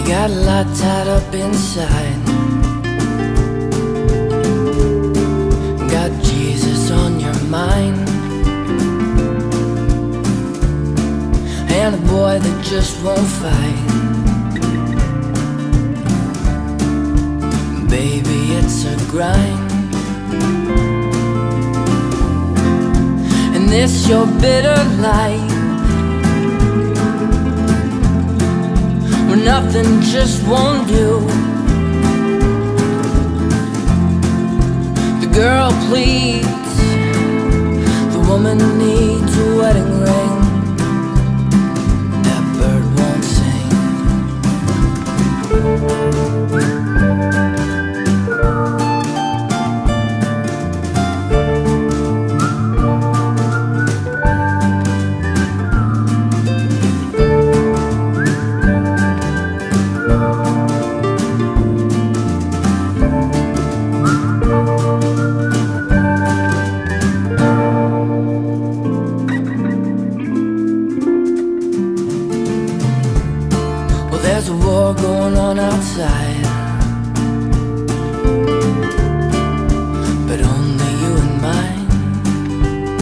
got a lot tied up inside. Got Jesus on your mind, and a boy that just won't fight. Baby, it's a grind, and this your bitter life, where nothing just won't do. The girl pleads, the woman needs a wedding ring. That bird won't sing. There's a war going on outside.